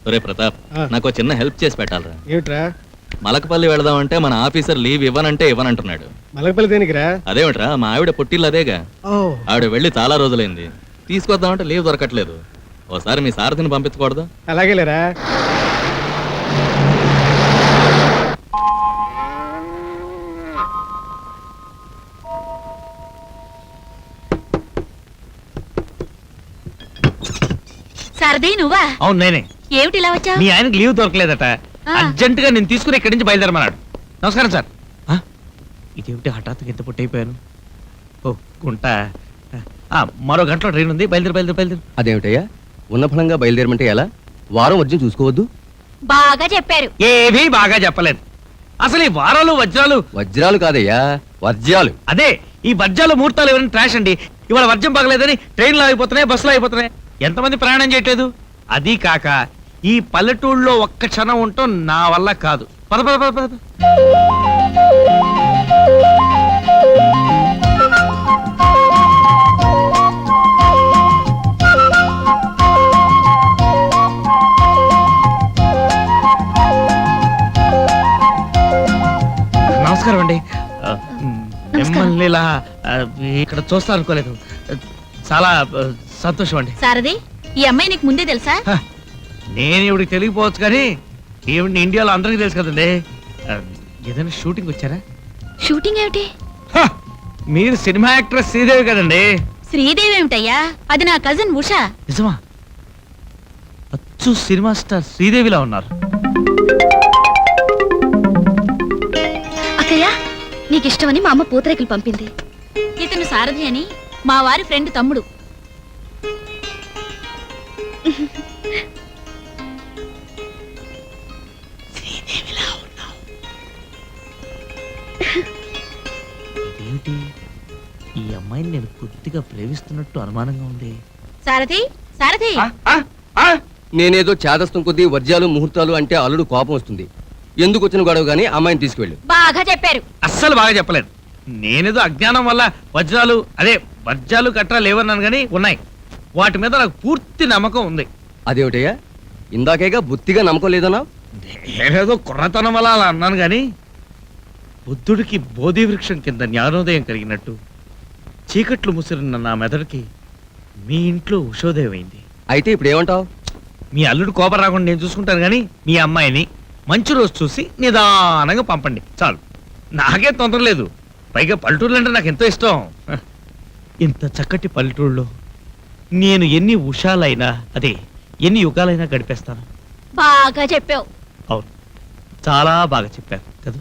ఒరే ప్రతాప్, నాకు చిన్న హెల్ప్ చేసి పెట్టాలరా. ఏమిట్రా? మలకపల్లి వెళదామంటే మన ఆఫీసర్ లీవ్ ఇవ్వనంటే ఇవ్వనంటున్నాడు. మలకపల్లి దేనికిరా? అదేమిట్రా, మా ఆవిడ పుట్టిల్లు అదేగా. ఆవిడ వెళ్ళి చాలా రోజులైంది. తీసుకొద్దామంటే లీవ్ దొరకట్లేదు. ఓసారి మీ సారథిని పంపించకూడదు? అలాగే లేరా. సారథి నువ్వా? అవును నేనే. ఏమిటి ఇలా వచ్చావు? మీ ఆయనకి లీవ్ దొరకలేదట, అర్జెంట్ గా నేను తీసుకుని ఇక్కడి నుంచి బయలుదేరమన్నాడు. నమస్కారం సార్. ఇదేమిటి హఠాత్తుగా ఎంత పుట్టయిపోయాను? ఓ గుంట. మరో గంటలో ట్రైన్ ఉంది, బయలుదేరు. అదేమిటయ్యా, ఉన్న ఫలంగా బయలుదేరమంటే ఎలా? వారం వజ్రం చూసుకోవద్దు? బాగా చెప్పారు. ఏమీ బాగా చెప్పలేదు. అసలు ఈ వారాలు వజ్రాలు కాదయ్యా, వర్జ్యాలు. అదే ఈ వజ్రాలు ముహూర్తాలు ఎవరైనా ట్రాష్ అండి. ఇవాళ వర్జం బాగలేదని ట్రైన్లో అయిపోతున్నాయి, బస్సులో అయిపోతున్నాయి. ఎంతమంది ప్రయాణం చేయట్లేదు. అది కాక ఈ పల్లెటూళ్ళలో ఒక్క క్షణం ఉండటం నా వల్ల కాదు. పద పద పద పద. నమస్కారం అండి. మిమ్మల్ని ఇలా ఇక్కడ చూస్తా అనుకోలేదు. చాలా సంతోషం అండి. సారథి, ఈ అమ్మాయి నీకు ముందే తెలుసా? నేను ఇవిడికి తెలియకపోవచ్చు కానీ ఈవిడ్ని ఇండియాలో అందరికీ తెలుసు కదండి. ఏదైనా షూటింగ్ వచ్చారా? షూటింగ్ ఏమిటి? మీరు సినిమా యాక్ట్రెస్ శ్రీదేవి కదండి. శ్రీదేవి ఏమిటయ్యా? అది నా కజిన్ ఉషా. నిజమా? అచ్చు సినిమా స్టార్ శ్రీదేవిలా ఉన్నారు. అక్కయ్య, నీకు ఇష్టమని మా అమ్మ పూతరేకులు పంపింది. ఇతను సారథి అని మా వారి ఫ్రెండ్ తమ్ముడు. ఇదేంటి, ఈ అమ్మాయిని నేను పూర్తిగా ప్రేమిస్తున్నట్టు అనుమానంగా ఉంది. సారథి, సారథి, నేనేదో చేదస్తం కొద్దీ వర్జ్యాలు ముహూర్తాలు అంటే అల్లుడు కోపం వస్తుంది. ఎందుకు వచ్చిన గొడవ గానీ అమ్మాయిని తీసుకువెళ్ళు. బాగా చెప్పారు. అస్సలు బాగా చెప్పలేదు. నేనేదో అజ్ఞానం వల్ల వజ్రాలు కట్రా లేవన్నాను కానీ ఉన్నాయి. వాటి మీద నాకు పూర్తి నమ్మకం ఉంది. అదేమిటయ్యా, ఇందాకేగా బుద్ధిగా నమ్మకం లేదన్నా? నేనేదో కుర్రతనం వల్ల అలా అన్నాను కానీ బుద్ధుడికి బోధి వృక్షం కింద జ్ఞానోదయం కలిగినట్టు చీకట్లు ముసిరిన నా మెదడుకి మీ ఇంట్లో ఉషోదయం అయింది. అయితే ఇప్పుడు ఏమంటావు? మీ అల్లుడు కోపం రాకుండా నేను చూసుకుంటాను కానీ మీ అమ్మాయిని మంచి రోజు చూసి నిదానంగా పంపండి చాలు. నాకే తొందర లేదు. పైగా పల్లెటూళ్ళు అంటే నాకు ఎంతో ఇష్టం. ఇంత చక్కటి పల్లెటూళ్ళలో నేను ఎన్ని ఉషాలైనా ఎన్ని యుగాలైనా గడిపేస్తాను. బాగా చెప్పావు. అవును, చాలా బాగా చెప్పారు కదా.